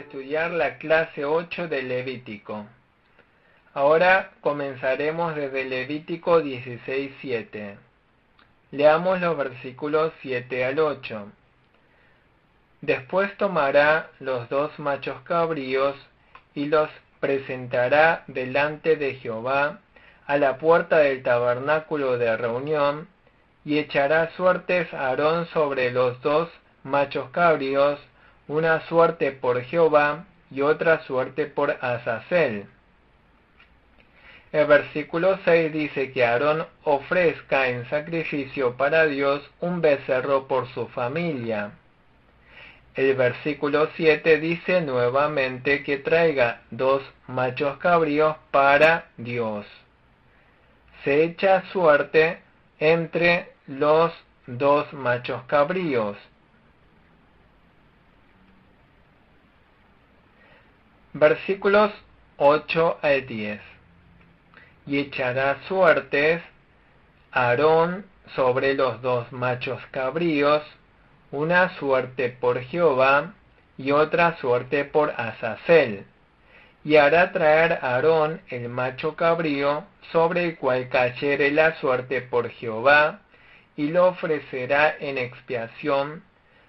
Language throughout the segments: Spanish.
estudiar la clase 8 de Levítico. Ahora comenzaremos desde Levítico 16:7. Leamos los versículos 7 al 8. Después tomará los 2 machos cabríos y los presentará delante de Jehová a la puerta del tabernáculo de reunión, y echará suertes a Aarón sobre los 2 machos cabríos, una suerte por Jehová y otra suerte por Azazel. El versículo 6 dice que Aarón ofrezca en sacrificio para Dios un becerro por su familia. El versículo 7 dice nuevamente que traiga 2 machos cabríos para Dios. Se echa suerte entre los 2 machos cabríos. Versículos 8 al 10. Y echará suertes Aarón sobre los 2 machos cabríos, una suerte por Jehová y otra suerte por Azazel. Y hará traer Aarón el macho cabrío, sobre el cual cayere la suerte por Jehová, y lo ofrecerá en expiación,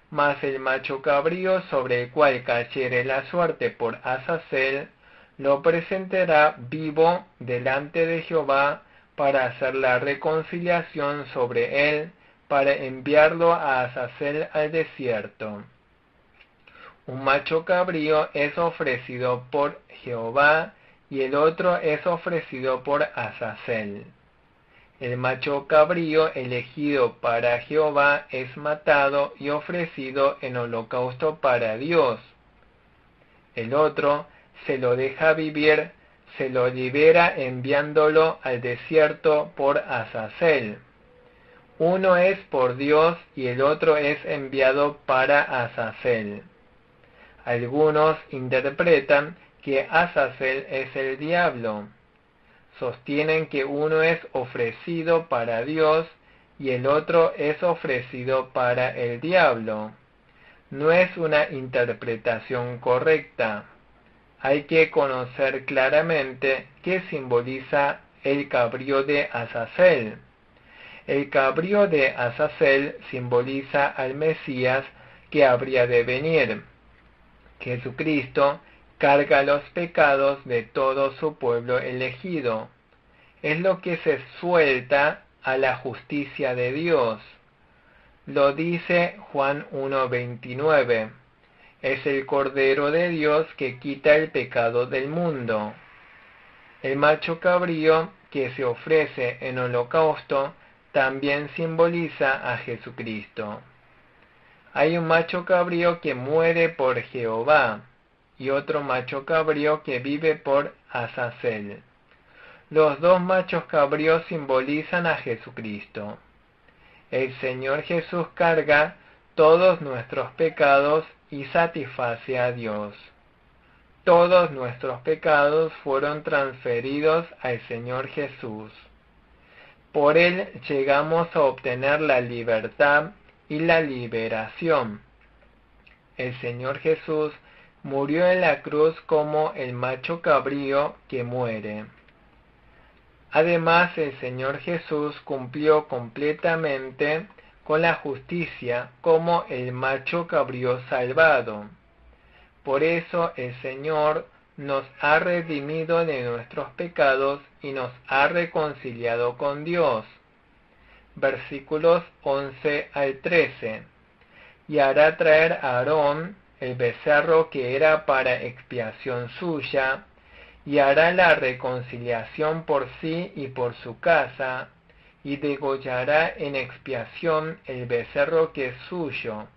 mas el macho cabrío sobre el cual cayere la suerte por Azazel, lo presentará vivo delante de Jehová para hacer la reconciliación sobre él, para enviarlo a Azazel al desierto. Un macho cabrío es ofrecido por Jehová y el otro es ofrecido por Azazel. El macho cabrío elegido para Jehová es matado y ofrecido en holocausto para Dios. El otro se lo deja vivir, se lo libera enviándolo al desierto por Azazel. Uno es por Dios y el otro es enviado para Azazel. Algunos interpretan que Azazel es el diablo. Sostienen que uno es ofrecido para Dios y el otro es ofrecido para el diablo. No es una interpretación correcta. Hay que conocer claramente qué simboliza el cabrío de Azazel. El cabrío de Azazel simboliza al Mesías que habría de venir. Jesucristo carga los pecados de todo su pueblo elegido. Es lo que se suelta a la justicia de Dios. Lo dice Juan 1:29. Es el Cordero de Dios que quita el pecado del mundo. El macho cabrío que se ofrece en holocausto también simboliza a Jesucristo. Hay un macho cabrío que muere por Jehová y otro macho cabrío que vive por Azazel. Los 2 machos cabríos simbolizan a Jesucristo. El Señor Jesús carga todos nuestros pecados y satisface a Dios. Todos nuestros pecados fueron transferidos al Señor Jesús. Por Él llegamos a obtener la libertad y la liberación. El Señor Jesús murió en la cruz como el macho cabrío que muere. Además, el Señor Jesús cumplió completamente con la justicia como el macho cabrío salvado. Por eso el Señor nos ha redimido de nuestros pecados y nos ha reconciliado con Dios. Versículos 11 al 13. Y hará traer a Aarón el becerro que era para expiación suya, y hará la reconciliación por sí y por su casa, y degollará en expiación el becerro que es suyo.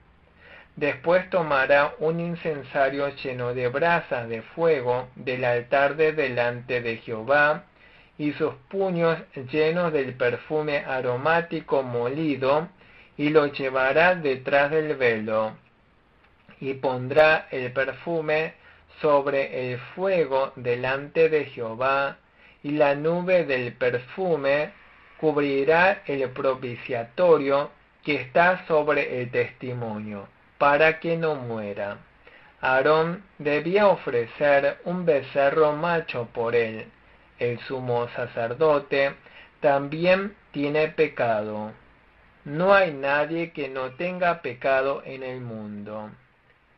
Después tomará un incensario lleno de brasas de fuego del altar de delante de Jehová, y sus puños llenos del perfume aromático molido, y lo llevará detrás del velo, y pondrá el perfume sobre el fuego delante de Jehová, y la nube del perfume cubrirá el propiciatorio que está sobre el testimonio, para que no muera. Aarón debía ofrecer un becerro macho por él. El sumo sacerdote también tiene pecado. No hay nadie que no tenga pecado en el mundo.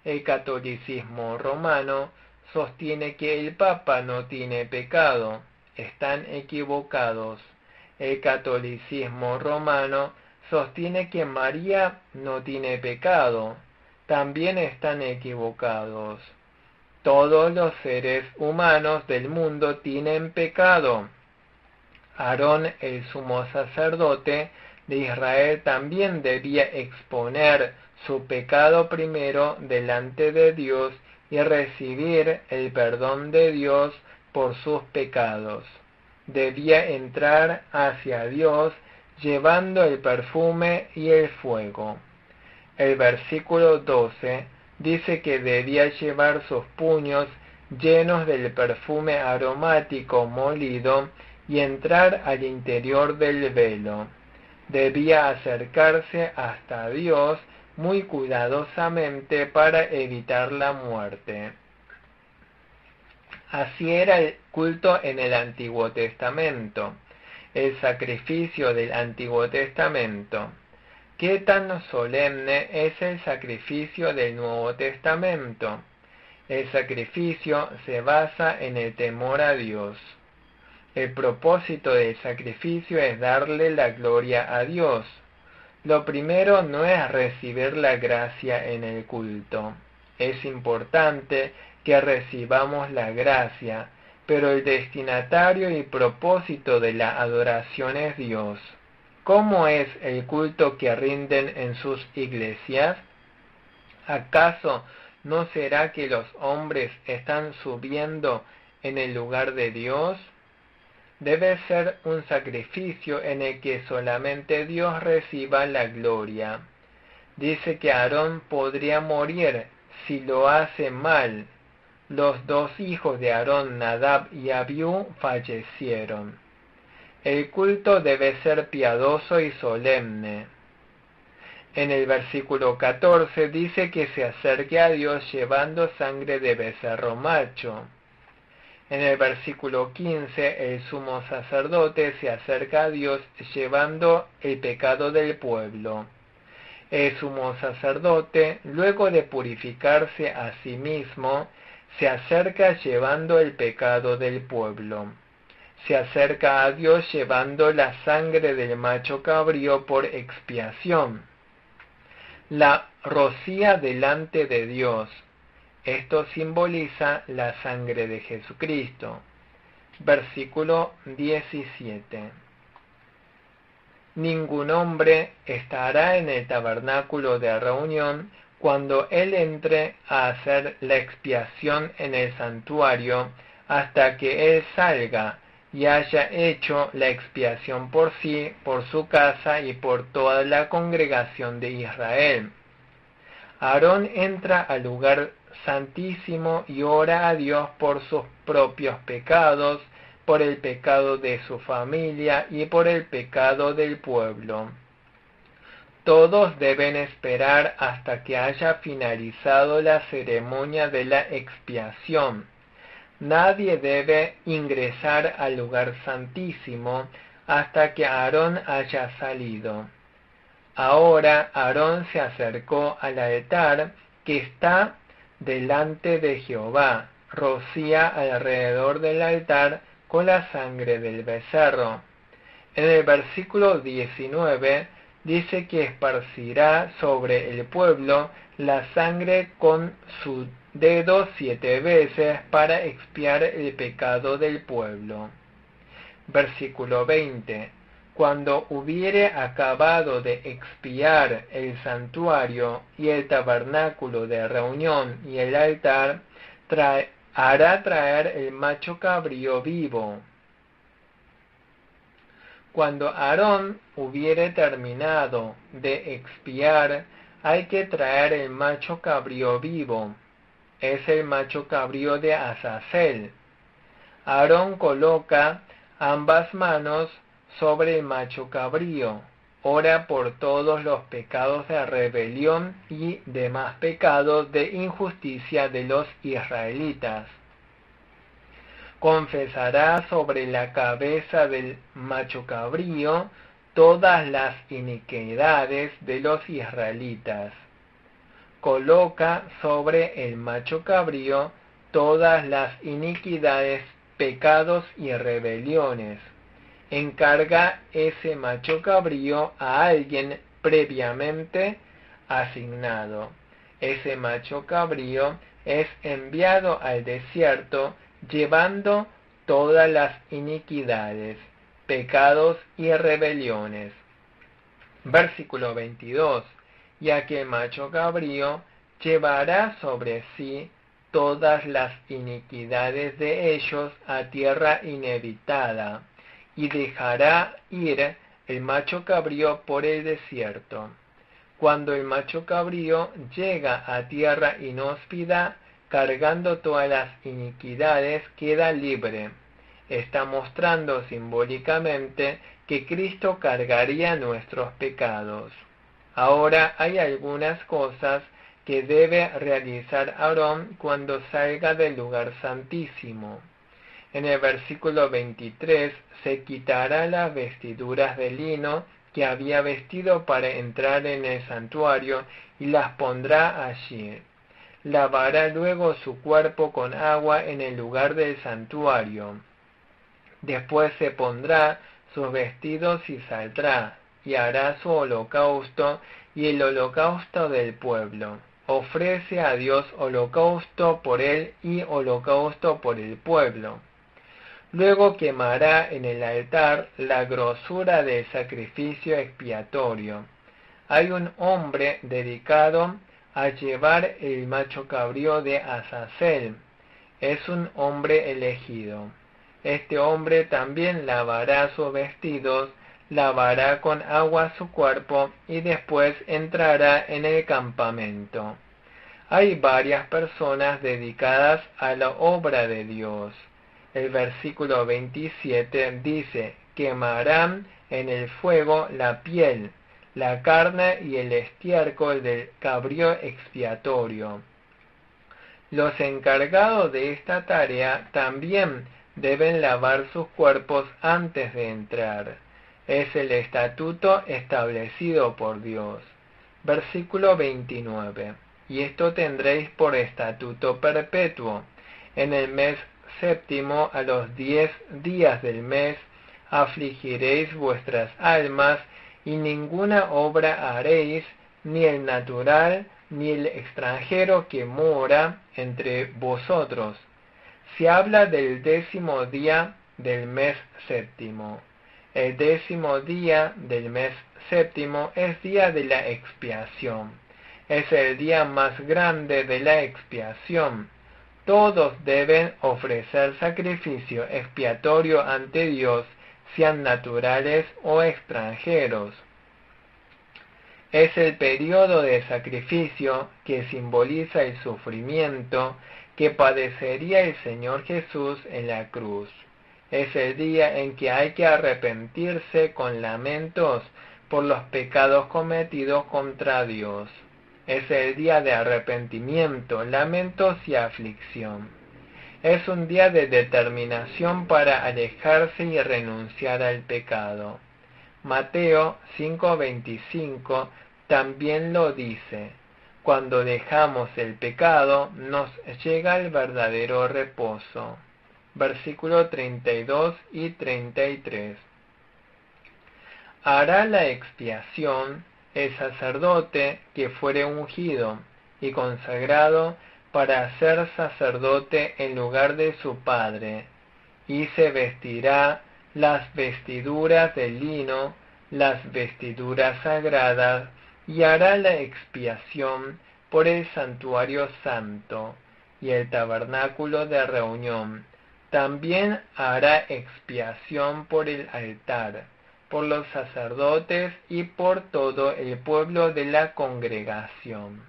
El catolicismo romano sostiene que el Papa no tiene pecado. Están equivocados. El catolicismo romano sostiene que María no tiene pecado. También están equivocados. Todos los seres humanos del mundo tienen pecado. Aarón, el sumo sacerdote de Israel, también debía exponer su pecado primero delante de Dios y recibir el perdón de Dios por sus pecados. Debía entrar hacia Dios llevando el perfume y el fuego. El versículo 12 dice que debía llevar sus puños llenos del perfume aromático molido y entrar al interior del velo. Debía acercarse hasta Dios muy cuidadosamente para evitar la muerte. Así era el culto en el Antiguo Testamento, el sacrificio del Antiguo Testamento. ¿Qué tan solemne es el sacrificio del Nuevo Testamento? El sacrificio se basa en el temor a Dios. El propósito del sacrificio es darle la gloria a Dios. Lo primero no es recibir la gracia en el culto. Es importante que recibamos la gracia, pero el destinatario y propósito de la adoración es Dios. ¿Cómo es el culto que rinden en sus iglesias? ¿Acaso no será que los hombres están subiendo en el lugar de Dios? Debe ser un sacrificio en el que solamente Dios reciba la gloria. Dice que Aarón podría morir si lo hace mal. Los dos hijos de Aarón, Nadab y Abiú, fallecieron. El culto debe ser piadoso y solemne. En el versículo 14 dice que se acerque a Dios llevando sangre de becerro macho. En el versículo 15 el sumo sacerdote se acerca a Dios llevando el pecado del pueblo. El sumo sacerdote, luego de purificarse a sí mismo, se acerca llevando el pecado del pueblo. Se acerca a Dios llevando la sangre del macho cabrío por expiación. La rocía delante de Dios. Esto simboliza la sangre de Jesucristo. Versículo 17. Ningún hombre estará en el tabernáculo de reunión cuando él entre a hacer la expiación en el santuario hasta que él salga y haya hecho la expiación por sí, por su casa y por toda la congregación de Israel. Aarón entra al lugar santísimo y ora a Dios por sus propios pecados, por el pecado de su familia y por el pecado del pueblo. Todos deben esperar hasta que haya finalizado la ceremonia de la expiación. Nadie debe ingresar al lugar santísimo hasta que Aarón haya salido. Ahora Aarón se acercó al altar que está delante de Jehová, rocía alrededor del altar con la sangre del becerro. En el versículo 19 dice que esparcirá sobre el pueblo la sangre con su dedo 7 veces para expiar el pecado del pueblo. Versículo 20. Cuando hubiere acabado de expiar el santuario y el tabernáculo de reunión y el altar, hará traer el macho cabrío vivo. Cuando Aarón hubiere terminado de expiar, hay que traer el macho cabrío vivo. Es el macho cabrío de Azazel. Aarón coloca ambas manos sobre el macho cabrío. ora por todos los pecados de rebelión y demás pecados de injusticia de los israelitas. Confesará sobre la cabeza del macho cabrío todas las iniquidades de los israelitas. Coloca sobre el macho cabrío todas las iniquidades, pecados y rebeliones. Encarga ese macho cabrío a alguien previamente asignado. Ese macho cabrío es enviado al desierto llevando todas las iniquidades, pecados y rebeliones. Versículo 22. Y aquel macho cabrío llevará sobre sí todas las iniquidades de ellos a tierra inhabitada, y dejará ir el macho cabrío por el desierto. Cuando el macho cabrío llega a tierra inhóspida, cargando todas las iniquidades, queda libre. Está mostrando simbólicamente que Cristo cargaría nuestros pecados. Ahora hay algunas cosas que debe realizar Aarón cuando salga del lugar santísimo. En el versículo 23 se quitará las vestiduras de lino que había vestido para entrar en el santuario y las pondrá allí. Lavará luego su cuerpo con agua en el lugar del santuario. Después se pondrá sus vestidos y saldrá, y hará su holocausto y el holocausto del pueblo. Ofrece a Dios holocausto por él y holocausto por el pueblo. Luego quemará en el altar la grosura del sacrificio expiatorio. Hay un hombre dedicado a llevar el macho cabrío de Azazel. Es un hombre elegido. Este hombre también lavará sus vestidos, lavará con agua su cuerpo y después entrará en el campamento. Hay varias personas dedicadas a la obra de Dios. El versículo 27 dice: quemarán en el fuego la piel, la carne y el estiércol del cabrío expiatorio. Los encargados de esta tarea también deben lavar sus cuerpos antes de entrar. Es el estatuto establecido por Dios. Versículo 29. Y esto tendréis por estatuto perpetuo. En el mes séptimo, a los 10 días del mes, afligiréis vuestras almas, y ninguna obra haréis, ni el natural, ni el extranjero que mora entre vosotros. Se habla del 10º día del mes séptimo. El 10º día del mes séptimo es día de la expiación. Es el día más grande de la expiación. Todos deben ofrecer sacrificio expiatorio ante Dios, sean naturales o extranjeros. Es el periodo de sacrificio que simboliza el sufrimiento que padecería el Señor Jesús en la cruz. Es el día en que hay que arrepentirse con lamentos por los pecados cometidos contra Dios. Es el día de arrepentimiento, lamentos y aflicción. Es un día de determinación para alejarse y renunciar al pecado. Mateo 5:25 también lo dice: cuando dejamos el pecado, nos llega el verdadero reposo. Versículo 32 y 33. Hará la expiación el sacerdote que fuere ungido y consagrado para ser sacerdote en lugar de su padre, y se vestirá las vestiduras de lino, las vestiduras sagradas, y hará la expiación por el santuario santo y el tabernáculo de reunión. También hará expiación por el altar, por los sacerdotes y por todo el pueblo de la congregación.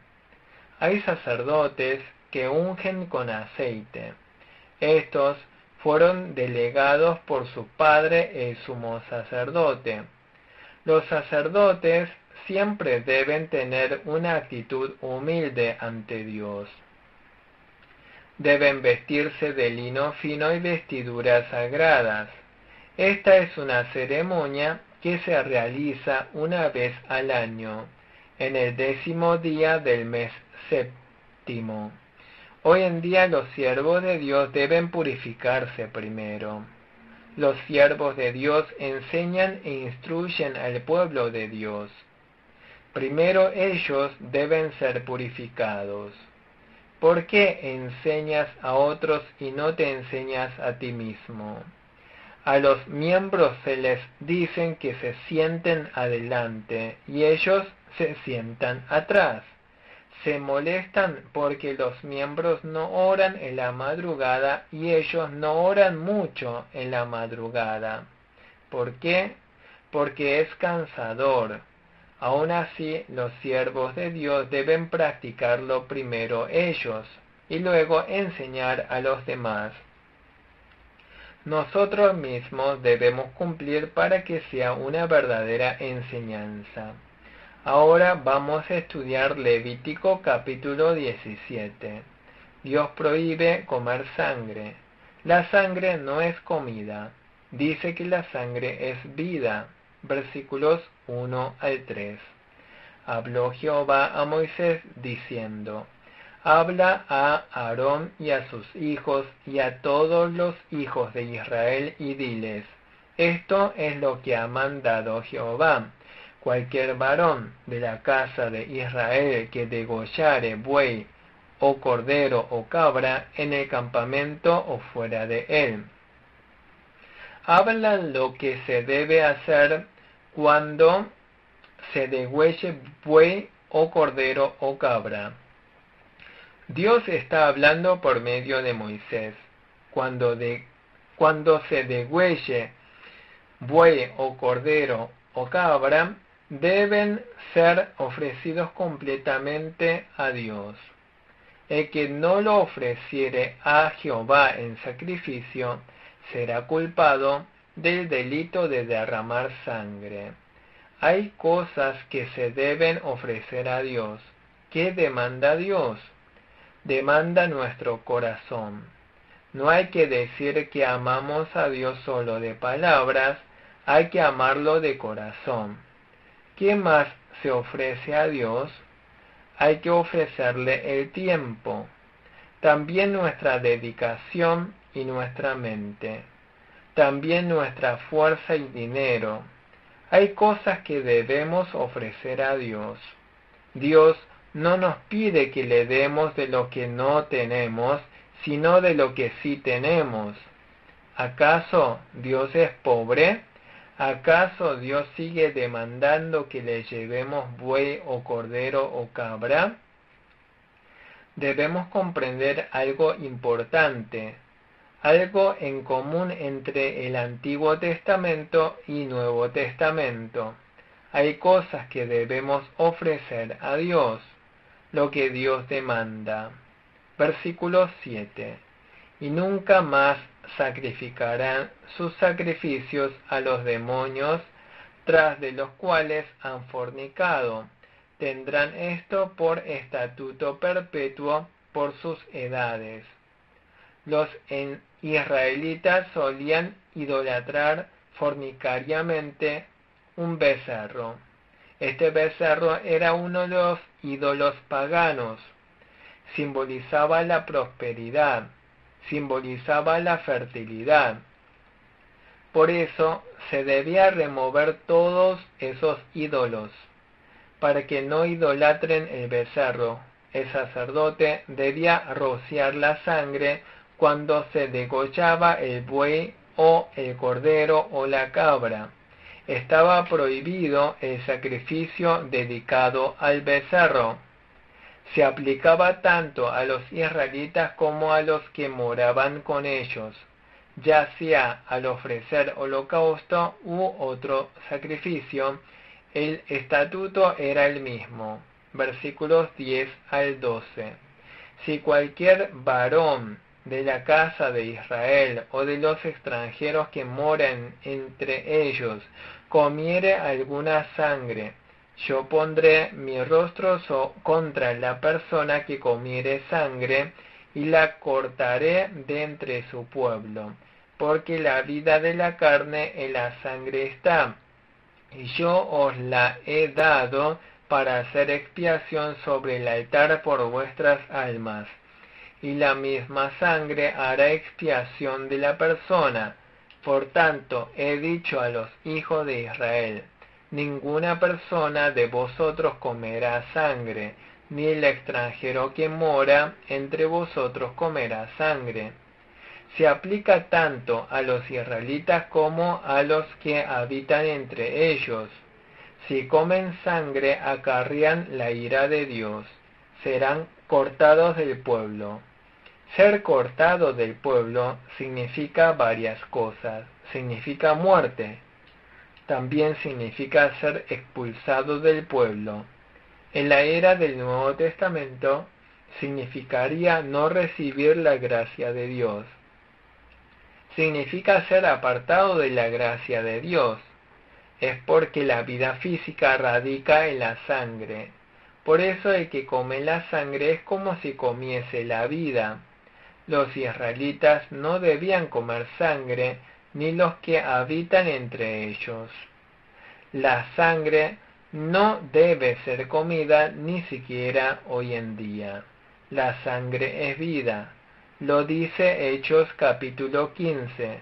Hay sacerdotes que ungen con aceite. Estos fueron delegados por su padre el sumo sacerdote. Los sacerdotes siempre deben tener una actitud humilde ante Dios. Deben vestirse de lino fino y vestiduras sagradas. Esta es una ceremonia que se realiza una vez al año, en el 10º día del mes séptimo. Hoy en día los siervos de Dios deben purificarse primero. Los siervos de Dios enseñan e instruyen al pueblo de Dios. Primero ellos deben ser purificados. ¿Por qué enseñas a otros y no te enseñas a ti mismo? A los miembros se les dicen que se sienten adelante y ellos se sientan atrás. Se molestan porque los miembros no oran en la madrugada y ellos no oran mucho en la madrugada. ¿Por qué? Porque es cansador. Aún así, los siervos de Dios deben practicarlo primero ellos y luego enseñar a los demás. Nosotros mismos debemos cumplir para que sea una verdadera enseñanza. Ahora vamos a estudiar Levítico capítulo 17. Dios prohíbe comer sangre. La sangre no es comida. Dice que la sangre es vida. Versículos 1 al 3. Habló Jehová a Moisés diciendo: Habla a Aarón y a sus hijos y a todos los hijos de Israel y diles: Esto es lo que ha mandado Jehová. Cualquier varón de la casa de Israel que degollare buey o cordero o cabra en el campamento o fuera de él. Habla lo que se debe hacer cuando se degüelle buey o cordero o cabra. Dios está hablando por medio de Moisés. Cuando se degüelle buey o cordero o cabra, deben ser ofrecidos completamente a Dios. El que no lo ofreciere a Jehová en sacrificio será culpado del delito de derramar sangre. Hay cosas que se deben ofrecer a Dios. ¿Qué demanda Dios? Demanda nuestro corazón. No hay que decir que amamos a Dios solo de palabras, hay que amarlo de corazón. ¿Qué más se ofrece a Dios? Hay que ofrecerle el tiempo, también nuestra dedicación y nuestra mente, también nuestra fuerza y dinero. Hay cosas que debemos ofrecer a Dios. Dios no nos pide que le demos de lo que no tenemos, sino de lo que sí tenemos. ¿Acaso Dios es pobre? ¿Acaso Dios sigue demandando que le llevemos buey o cordero o cabra? Debemos comprender algo importante, algo en común entre el Antiguo Testamento y Nuevo Testamento. Hay cosas que debemos ofrecer a Dios, lo que Dios demanda. Versículo 7. Y nunca más sacrificarán sus sacrificios a los demonios, tras de los cuales han fornicado. Tendrán esto por estatuto perpetuo por sus edades. Los israelitas solían idolatrar fornicariamente un becerro. Este becerro era uno de los ídolos paganos. Simbolizaba la prosperidad, simbolizaba la fertilidad. Por eso se debía remover todos esos ídolos, para que no idolatren el becerro. El sacerdote debía rociar la sangre cuando se degollaba el buey o el cordero o la cabra. Estaba prohibido el sacrificio dedicado al becerro. Se aplicaba tanto a los israelitas como a los que moraban con ellos, ya sea al ofrecer holocausto u otro sacrificio. El estatuto era el mismo. Versículos 10 al 12. Si cualquier varón de la casa de Israel o de los extranjeros que moran entre ellos comiere alguna sangre, yo pondré mi rostro contra la persona que comiere sangre y la cortaré de entre su pueblo, porque la vida de la carne en la sangre está, y yo os la he dado para hacer expiación sobre el altar por vuestras almas. Y la misma sangre hará expiación de la persona. Por tanto, he dicho a los hijos de Israel, ninguna persona de vosotros comerá sangre, ni el extranjero que mora entre vosotros comerá sangre. Se aplica tanto a los israelitas como a los que habitan entre ellos. Si comen sangre, acarrean la ira de Dios, serán cortados del pueblo. Ser cortado del pueblo significa varias cosas. Significa muerte. También significa ser expulsado del pueblo. En la era del Nuevo Testamento significaría no recibir la gracia de Dios. Significa ser apartado de la gracia de Dios. Es porque la vida física radica en la sangre. Por eso el que come la sangre es como si comiese la vida. Los israelitas no debían comer sangre, ni los que habitan entre ellos. La sangre no debe ser comida ni siquiera hoy en día. La sangre es vida. Lo dice Hechos capítulo 15.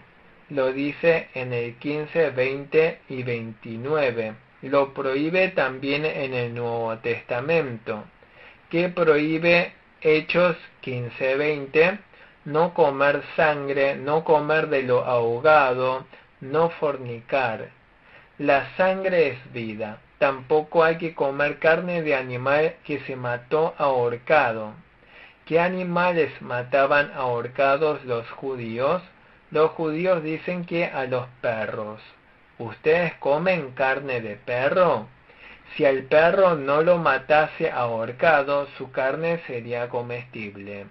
Lo dice en el 15, 20 y 29. Lo prohíbe también en el Nuevo Testamento. ¿Qué prohíbe Hechos 15, 20? No comer sangre, no comer de lo ahogado, no fornicar. La sangre es vida. Tampoco hay que comer carne de animal que se mató ahorcado. ¿Qué animales mataban ahorcados los judíos? Los judíos dicen que a los perros. ¿Ustedes comen carne de perro? Si al perro no lo matase ahorcado, su carne sería comestible.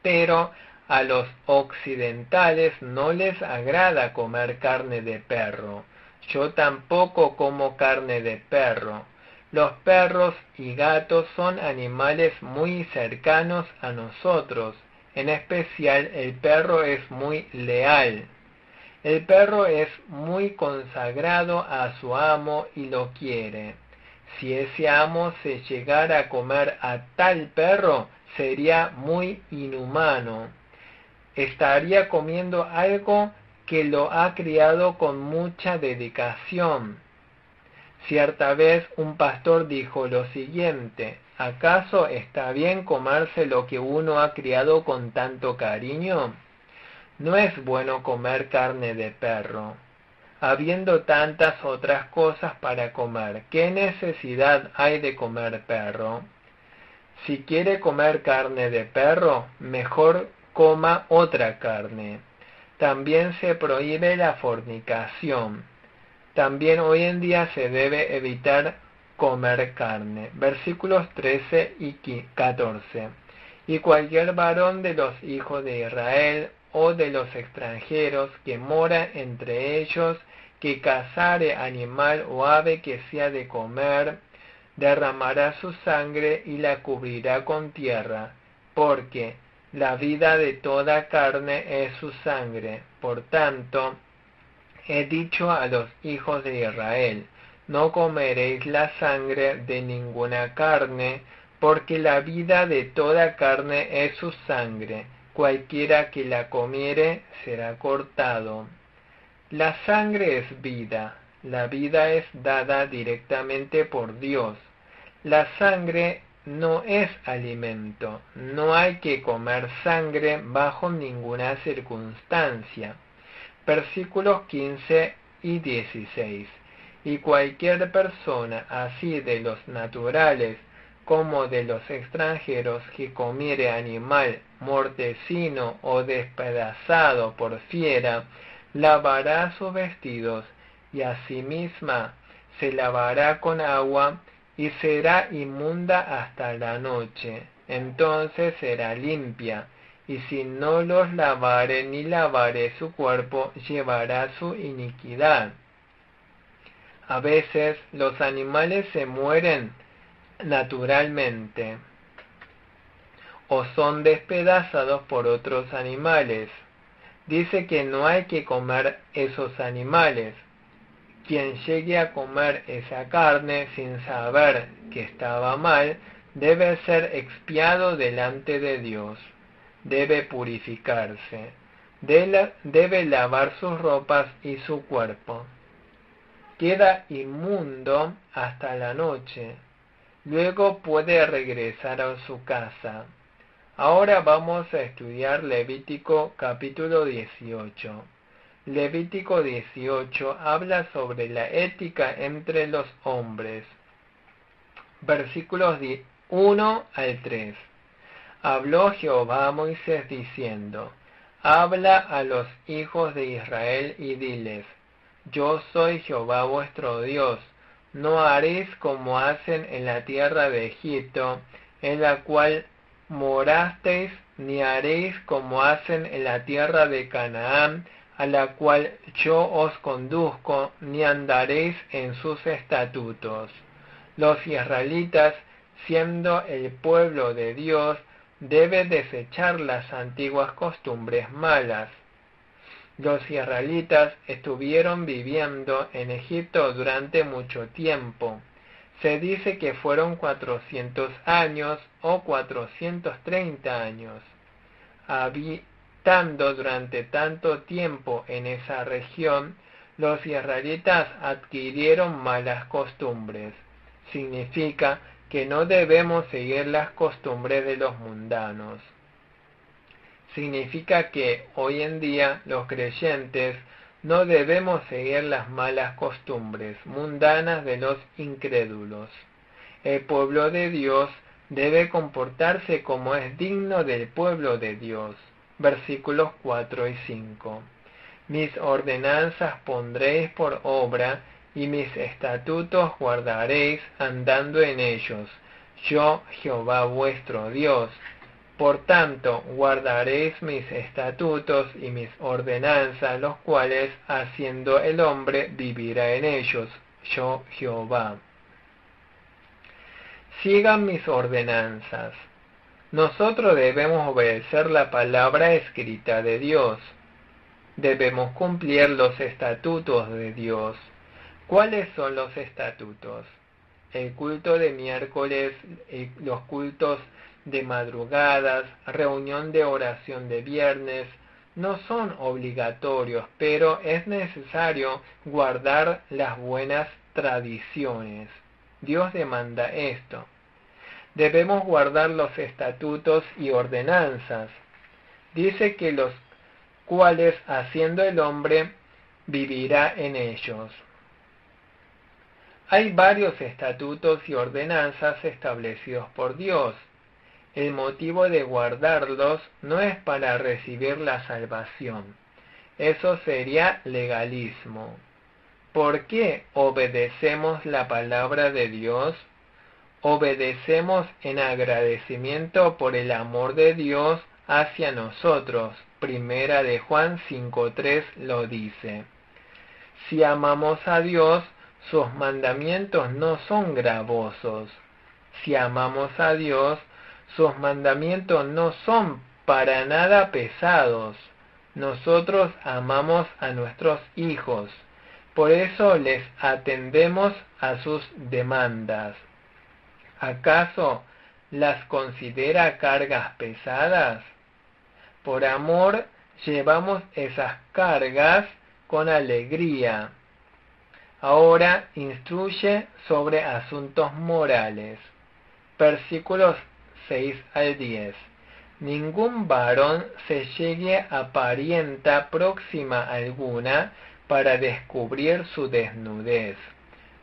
Pero a los occidentales no les agrada comer carne de perro. Yo tampoco como carne de perro. Los perros y gatos son animales muy cercanos a nosotros. En especial el perro es muy leal. El perro es muy consagrado a su amo y lo quiere. Si ese amo se llegara a comer a tal perro, sería muy inhumano. Estaría comiendo algo que lo ha criado con mucha dedicación. Cierta vez un pastor dijo lo siguiente: ¿acaso está bien comerse lo que uno ha criado con tanto cariño? No es bueno comer carne de perro. Habiendo tantas otras cosas para comer, ¿qué necesidad hay de comer perro? Si quiere comer carne de perro, mejor coma otra carne. También se prohíbe la fornicación. También hoy en día se debe evitar comer carne. Versículos 13 y 14. Y cualquier varón de los hijos de Israel o de los extranjeros que mora entre ellos, que cazare animal o ave que sea de comer, derramará su sangre y la cubrirá con tierra, porque la vida de toda carne es su sangre. Por tanto, he dicho a los hijos de Israel, no comeréis la sangre de ninguna carne, porque la vida de toda carne es su sangre. Cualquiera que la comiere será cortado. La sangre es vida. La vida es dada directamente por Dios. La sangre no es alimento. No hay que comer sangre bajo ninguna circunstancia. Versículos 15 y 16. Y cualquier persona, así de los naturales como de los extranjeros, que comiere animal mortecino o despedazado por fiera, lavará sus vestidos, y asimismo se lavará con agua, y será inmunda hasta la noche. Entonces será limpia, y si no los lavare ni lavare su cuerpo, llevará su iniquidad. A veces los animales se mueren naturalmente o son despedazados por otros animales. Dice que no hay que comer esos animales. Quien llegue a comer esa carne sin saber que estaba mal, debe ser expiado delante de Dios. Debe purificarse. Debe lavar sus ropas y su cuerpo. Queda inmundo hasta la noche. Luego puede regresar a su casa. Ahora vamos a estudiar Levítico capítulo 18. Levítico 18 habla sobre la ética entre los hombres. Versículos 1 al 3. Habló Jehová a Moisés diciendo: Habla a los hijos de Israel y diles: Yo soy Jehová vuestro Dios. No haréis como hacen en la tierra de Egipto, en la cual morasteis, ni haréis como hacen en la tierra de Canaán, a la cual yo os conduzco, ni andaréis en sus estatutos. Los israelitas, siendo el pueblo de Dios, deben desechar las antiguas costumbres malas. Los israelitas estuvieron viviendo en Egipto durante mucho tiempo. Se dice que fueron 400 años o 430 años. Habitando durante tanto tiempo en esa región, los israelitas adquirieron malas costumbres. Significa que no debemos seguir las costumbres de los mundanos. Significa que hoy en día los creyentes no debemos seguir las malas costumbres mundanas de los incrédulos. El pueblo de Dios debe comportarse como es digno del pueblo de Dios. Versículos 4 y 5. Mis ordenanzas pondréis por obra, y mis estatutos guardaréis andando en ellos. Yo, Jehová vuestro Dios. Por tanto, guardaréis mis estatutos y mis ordenanzas, los cuales, haciendo el hombre, vivirá en ellos. Yo, Jehová. Sigan mis ordenanzas. Nosotros debemos obedecer la palabra escrita de Dios. Debemos cumplir los estatutos de Dios. ¿Cuáles son los estatutos? El culto de miércoles, los cultos de madrugadas, reunión de oración de viernes, no son obligatorios, pero es necesario guardar las buenas tradiciones. Dios demanda esto. Debemos guardar los estatutos y ordenanzas. Dice que los cuales, haciendo el hombre, vivirá en ellos. Hay varios estatutos y ordenanzas establecidos por Dios. El motivo de guardarlos no es para recibir la salvación. Eso sería legalismo. ¿Por qué obedecemos la palabra de Dios? Obedecemos en agradecimiento por el amor de Dios hacia nosotros. Primera de Juan 5:3 lo dice. Si amamos a Dios, sus mandamientos no son gravosos. Si amamos a Dios, sus mandamientos no son para nada pesados. Nosotros amamos a nuestros hijos, por eso les atendemos a sus demandas. ¿Acaso las considera cargas pesadas? Por amor llevamos esas cargas con alegría. Ahora instruye sobre asuntos morales. Versículos 6 al 10. Ningún varón se llegue a parienta próxima alguna para descubrir su desnudez.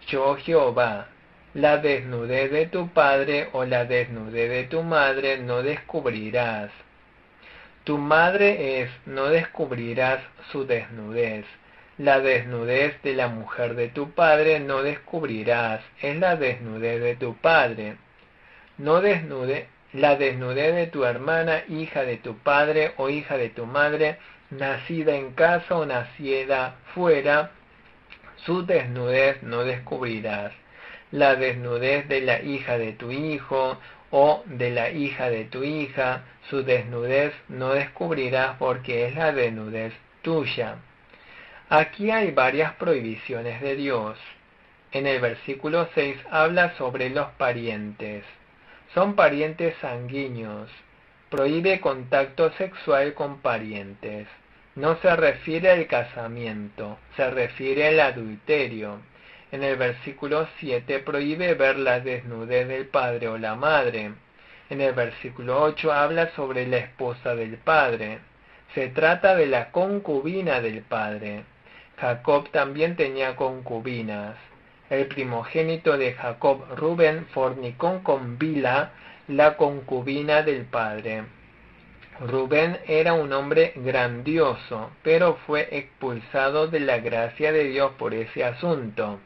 Yo, Jehová, la desnudez de tu padre o la desnudez de tu madre no descubrirás. Tu madre no descubrirás su desnudez. La desnudez de la mujer de tu padre no descubrirás, es la desnudez de tu padre. No desnude la desnudez de tu hermana, hija de tu padre o hija de tu madre, nacida en casa o nacida fuera, su desnudez no descubrirás. La desnudez de la hija de tu hijo o de la hija de tu hija, su desnudez no descubrirás porque es la desnudez tuya. Aquí hay varias prohibiciones de Dios. En el versículo 6 habla sobre los parientes. Son parientes sanguíneos. Prohíbe contacto sexual con parientes. No se refiere al casamiento, se refiere al adulterio. En el versículo 7 prohíbe ver la desnudez del padre o la madre. En el versículo 8 habla sobre la esposa del padre. Se trata de la concubina del padre. Jacob también tenía concubinas. El primogénito de Jacob, Rubén, fornicó con Bilha, la concubina del padre. Rubén era un hombre grandioso, pero fue expulsado de la gracia de Dios por ese asunto.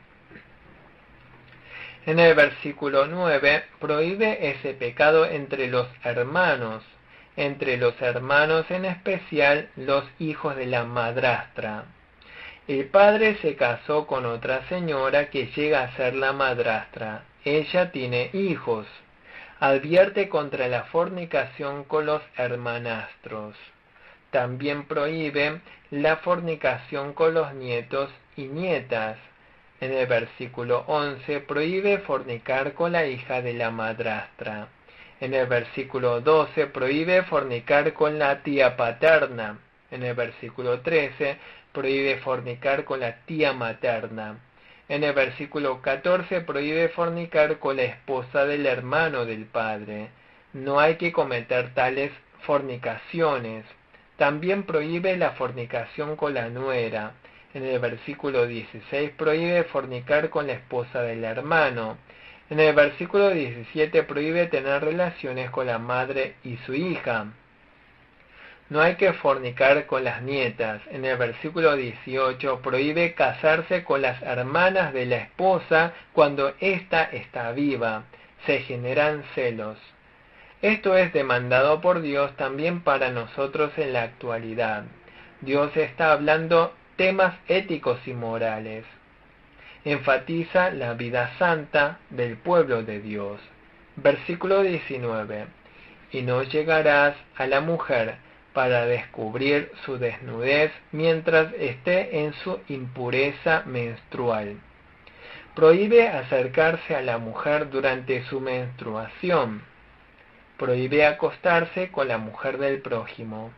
En el versículo 9 prohíbe ese pecado entre los hermanos en especial los hijos de la madrastra. El padre se casó con otra señora que llega a ser la madrastra. Ella tiene hijos. Advierte contra la fornicación con los hermanastros. También prohíbe la fornicación con los nietos y nietas. En el versículo 11 prohíbe fornicar con la hija de la madrastra. En el versículo 12 prohíbe fornicar con la tía paterna. En el versículo 13 prohíbe fornicar con la tía materna. En el versículo 14 prohíbe fornicar con la esposa del hermano del padre. No hay que cometer tales fornicaciones. También prohíbe la fornicación con la nuera. En el versículo 16 prohíbe fornicar con la esposa del hermano. En el versículo 17 prohíbe tener relaciones con la madre y su hija. No hay que fornicar con las nietas. En el versículo 18 prohíbe casarse con las hermanas de la esposa cuando ésta está viva. Se generan celos. Esto es demandado por Dios también para nosotros en la actualidad. Dios está hablando temas éticos y morales. Enfatiza la vida santa del pueblo de Dios. Versículo 19. Y no llegarás a la mujer para descubrir su desnudez mientras esté en su impureza menstrual. Prohíbe acercarse a la mujer durante su menstruación. Prohíbe acostarse con la mujer del prójimo.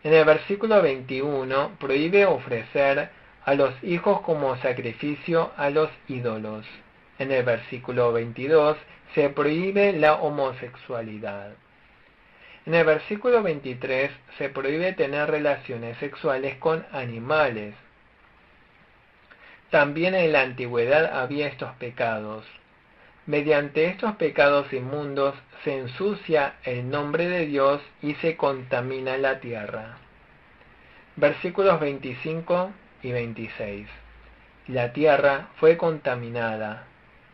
En el versículo 21 prohíbe ofrecer a los hijos como sacrificio a los ídolos. En el versículo 22 se prohíbe la homosexualidad. En el versículo 23 se prohíbe tener relaciones sexuales con animales. También en la antigüedad había estos pecados. Mediante estos pecados inmundos se ensucia el nombre de Dios y se contamina la tierra. Versículos 25 y 26. La tierra fue contaminada,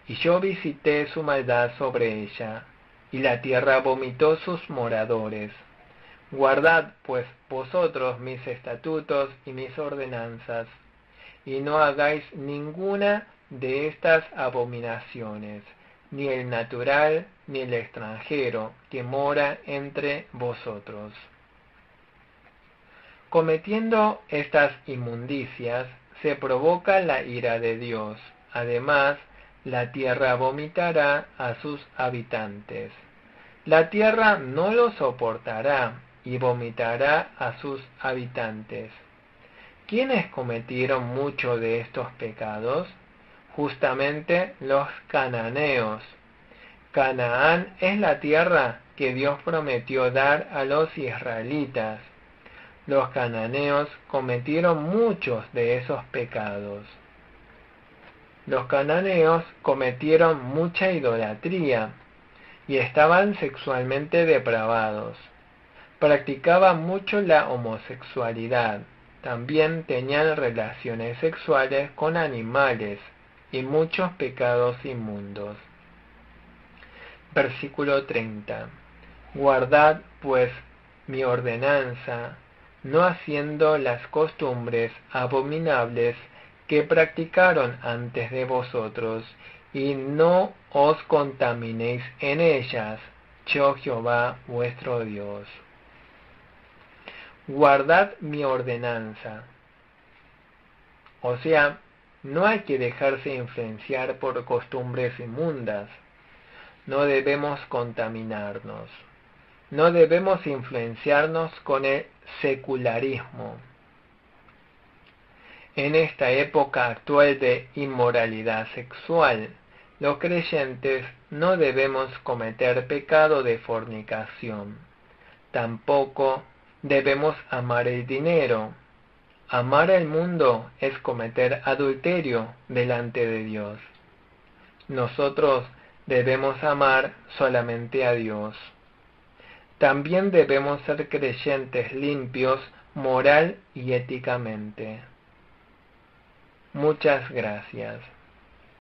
y yo visité su maldad sobre ella, y la tierra vomitó sus moradores. Guardad, pues, vosotros mis estatutos y mis ordenanzas, y no hagáis ninguna de estas abominaciones, ni el natural, ni el extranjero, que mora entre vosotros. Cometiendo estas inmundicias, se provoca la ira de Dios. Además, la tierra vomitará a sus habitantes. La tierra no lo soportará y vomitará a sus habitantes. ¿Quiénes cometieron mucho de estos pecados? Justamente los cananeos. Canaán es la tierra que Dios prometió dar a los israelitas. Los cananeos cometieron muchos de esos pecados. Los cananeos cometieron mucha idolatría y estaban sexualmente depravados. Practicaban mucho la homosexualidad. También tenían relaciones sexuales con animales y muchos pecados inmundos. Versículo 30. Guardad, pues, mi ordenanza, no haciendo las costumbres abominables que practicaron antes de vosotros, y no os contaminéis en ellas, yo Jehová vuestro Dios. Guardad mi ordenanza. O sea, no hay que dejarse influenciar por costumbres inmundas. No debemos contaminarnos. No debemos influenciarnos con el secularismo. En esta época actual de inmoralidad sexual, los creyentes no debemos cometer pecado de fornicación. Tampoco debemos amar el dinero. Amar el mundo es cometer adulterio delante de Dios. Nosotros debemos amar solamente a Dios. También debemos ser creyentes limpios moral y éticamente. Muchas gracias.